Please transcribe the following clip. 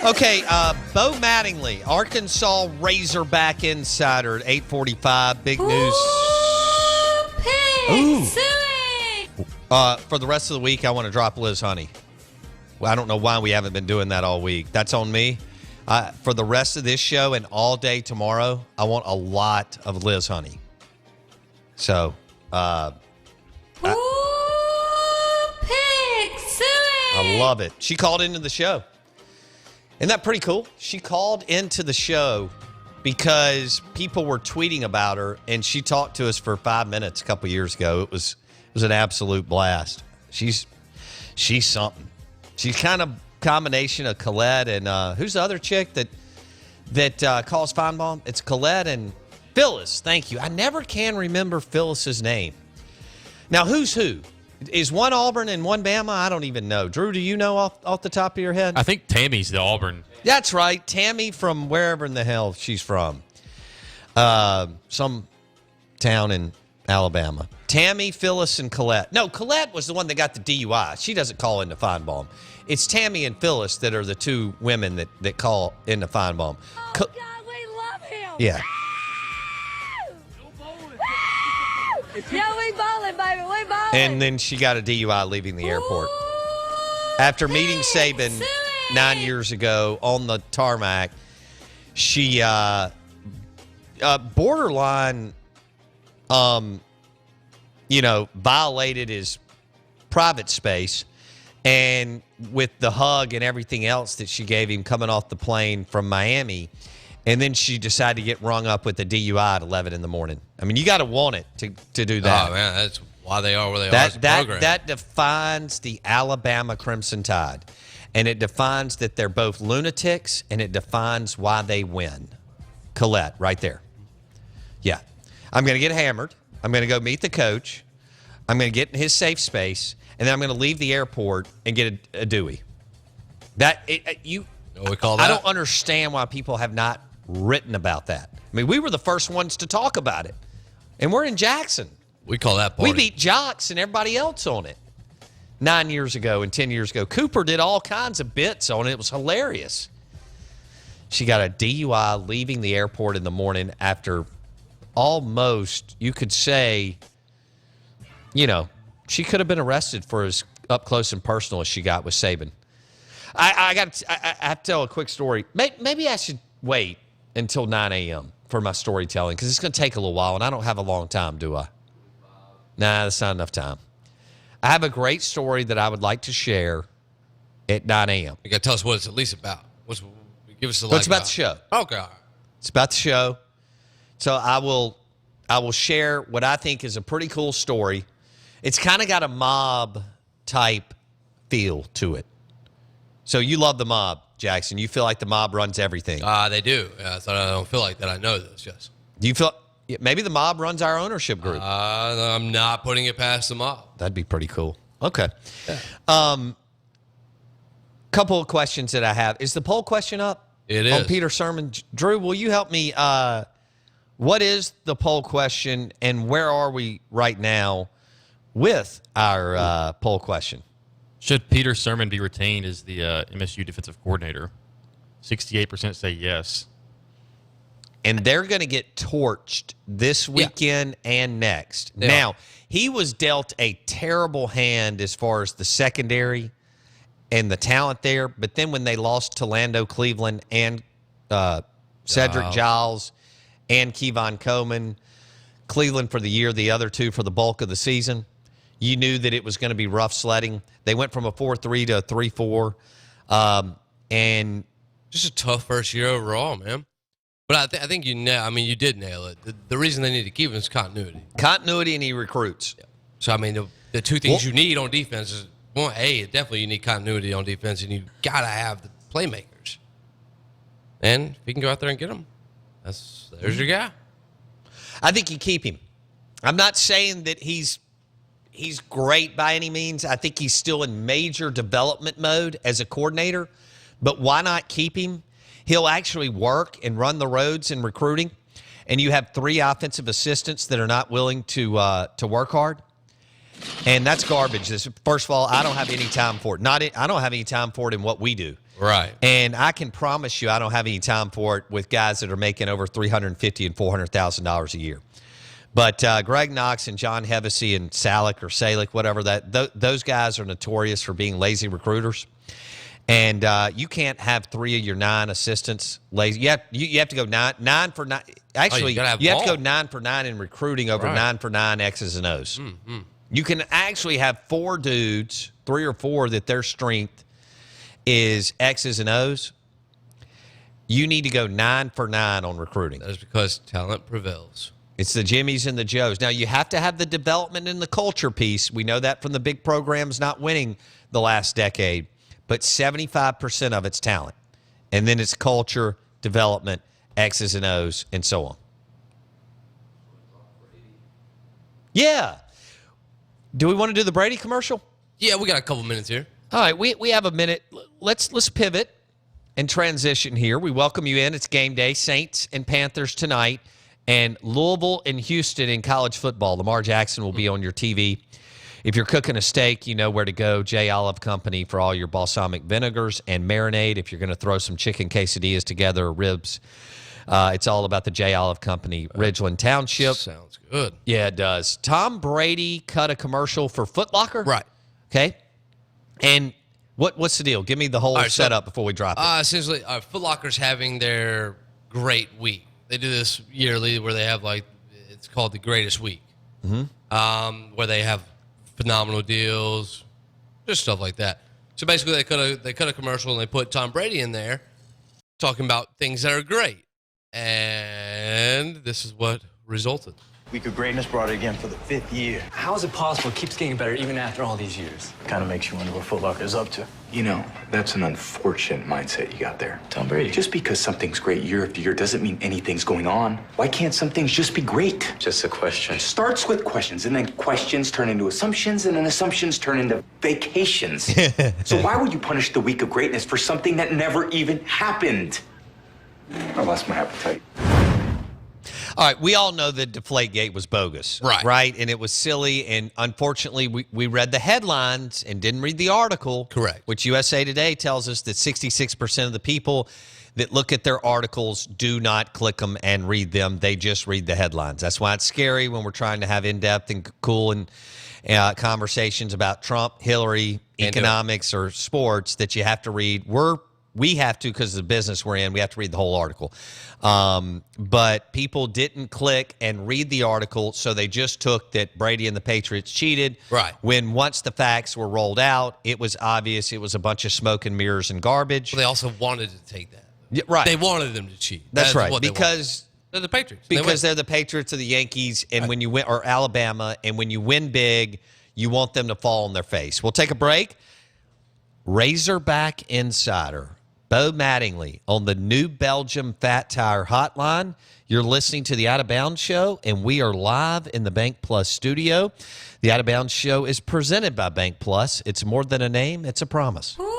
Okay, Bo Mattingly, Arkansas Razorback Insider at 8:45. Big news. Ooh. For the rest of the week, I want to drop Liz Honey. Well, I don't know why we haven't been doing that all week. That's on me. For the rest of this show and all day tomorrow, I want a lot of Liz Honey. So, I love it. She called into the show. Isn't that pretty cool? She called into the show because people were tweeting about her, and she talked to us for 5 minutes a couple years ago. It was an absolute blast. She's something. She's kind of combination of Colette and who's the other chick that calls Feinbaum? It's Colette and Phyllis. Thank you. I never can remember Phyllis's name. Now, who's who? Is one Auburn and one Bama? I don't even know. Drew, do you know off the top of your head? I think Tammy's the Auburn. That's right. Tammy from wherever in the hell she's from. Some town in Alabama. Tammy, Phyllis, and Colette. No, Colette was the one that got the DUI. She doesn't call into Feinbaum. It's Tammy and Phyllis that are the two women that call into Feinbaum. God, we love him. Yeah. Yeah, we ballin', baby. We ballin'. And then she got a DUI leaving the airport. After meeting Saban 9 years ago on the tarmac, she borderline, violated his private space. And with the hug and everything else that she gave him coming off the plane from Miami, and then she decided to get rung up with the DUI at 11 in the morning. I mean, you got to want it to do that. Oh, man, that's why they are where they are as a program. That defines the Alabama Crimson Tide. And it defines that they're both lunatics, and it defines why they win. Colette, right there. Yeah. I'm going to get hammered. I'm going to go meet the coach. I'm going to get in his safe space, and then I'm going to leave the airport and get a Dewey. You know what we call that? I don't understand why people have not written about that. I mean, we were the first ones to talk about it, and we're in Jackson. We call that party. We beat Jocks and everybody else on it 9 years ago and 10 years ago. Cooper did all kinds of bits on it. It was hilarious. She got a DUI leaving the airport in the morning after almost, you could say, she could have been arrested for as up close and personal as she got with Saban. I have to tell a quick story. Maybe I should wait until 9 a.m. for my storytelling because it's going to take a little while, and I don't have a long time, do I? Nah, that's not enough time. I have a great story that I would like to share at 9 a.m. You got to tell us what it's at least about. Give us It's about the show. Okay. It's about the show. So I will share what I think is a pretty cool story. It's kind of got a mob type feel to it. So you love the mob, Jackson. You feel like the mob runs everything. They do. I don't feel like that. I know this, yes. Do you feel maybe the mob runs our ownership group? I'm not putting it past the mob. That'd be pretty cool. Okay. Yeah. Couple of questions that I have. Is the poll question up? It is. On Peter Sermon. Drew, will you help me? What is the poll question, and where are we right now with our poll question? Should Peter Sermon be retained as the MSU defensive coordinator? 68% say yes. And they're going to get torched this weekend and next. Now, he was dealt a terrible hand as far as the secondary and the talent there. But then when they lost to Lando Cleveland and Cedric Giles and Kevon Coleman, Cleveland for the year, the other two for the bulk of the season, you knew that it was going to be rough sledding. They went from a 4-3 to a 3-4. And just a tough first year overall, man. But I think you did nail it. The reason they need to keep him is continuity. Continuity, and he recruits. Yeah. So, I mean, the two things you need on defense is, one, definitely you need continuity on defense, and you got to have the playmakers. And if you can go out there and get them, there's your guy. I think you keep him. I'm not saying that he's great by any means. I think he's still in major development mode as a coordinator. But why not keep him? He'll actually work and run the roads in recruiting. And you have 3 offensive assistants that are not willing to work hard. And that's garbage. First of all, I don't have any time for it. I don't have any time for it in what we do. Right. And I can promise you I don't have any time for it with guys that are making over $350,000 and $400,000 a year. But Greg Knox and John Hevesy and Salick, whatever those guys are notorious for being lazy recruiters. And you can't have 3 of your 9 assistants lazy. You have to go nine for 9. Actually, you have to go 9 for 9 in recruiting over 9 for 9 X's and O's. Mm-hmm. You can actually have 4 dudes, 3 or 4, that their strength is X's and O's. You need to go 9 for 9 on recruiting. That is because talent prevails. It's the Jimmies and the Joes. Now, you have to have the development and the culture piece. We know that from the big programs not winning the last decade. But 75% of it's talent. And then it's culture, development, X's and O's, and so on. Yeah. Do we want to do the Brady commercial? Yeah, we got a couple minutes here. All right, we have a minute. Let's pivot and transition here. We welcome you in. It's game day. Saints and Panthers tonight. And Louisville and Houston in college football. Lamar Jackson will be on your TV. If you're cooking a steak, you know where to go. J. Olive Company for all your balsamic vinegars and marinade. If you're going to throw some chicken quesadillas together or ribs, it's all about the J. Olive Company, Ridgeland Township. Sounds good. Yeah, it does. Tom Brady cut a commercial for Foot Locker. Right. Okay. And what's the deal? Give me the whole setup before we drop it. Essentially, Foot Locker's having their great week. They do this yearly where they have it's called the Greatest Week, where they have phenomenal deals, just stuff like that. So basically, they cut a commercial and they put Tom Brady in there, talking about things that are great, and this is what resulted. Week of Greatness brought it again for the 5th year. How is it possible it keeps getting better even after all these years? Kind of makes you wonder what Foot Locker is up to. You know, that's an unfortunate mindset you got there. Tom Brady. Just because something's great year after year doesn't mean anything's going on. Why can't some things just be great? Just a question. It starts with questions, and then questions turn into assumptions, and then assumptions turn into vacations. So why would you punish the week of greatness for something that never even happened? I lost my appetite. All right, we all know that Deflategate was bogus. Right. Right? And it was silly, and unfortunately, we read the headlines and didn't read the article. Correct. Which USA Today tells us that 66% of the people that look at their articles do not click them and read them. They just read the headlines. That's why it's scary when we're trying to have in-depth and cool and conversations about Trump, Hillary, economics, or sports that you have to read. We have to, because of the business we're in, we have to read the whole article. But people didn't click and read the article, so they just took that Brady and the Patriots cheated. Right. When once the facts were rolled out, it was obvious it was a bunch of smoke and mirrors and garbage. Well, they also wanted to take that. Yeah, right. They wanted them to cheat. That's right. What they Because wanted. They're the Patriots. because they're the Patriots or the Yankees, and when you win, or Alabama, and when you win big, you want them to fall on their face. We'll take a break. Razorback Insider, Bo Mattingly on the New Belgium Fat Tire Hotline. You're listening to the Out of Bounds Show, and we are live in the Bank Plus studio. The Out of Bounds Show is presented by Bank Plus. It's more than a name, it's a promise. Ooh.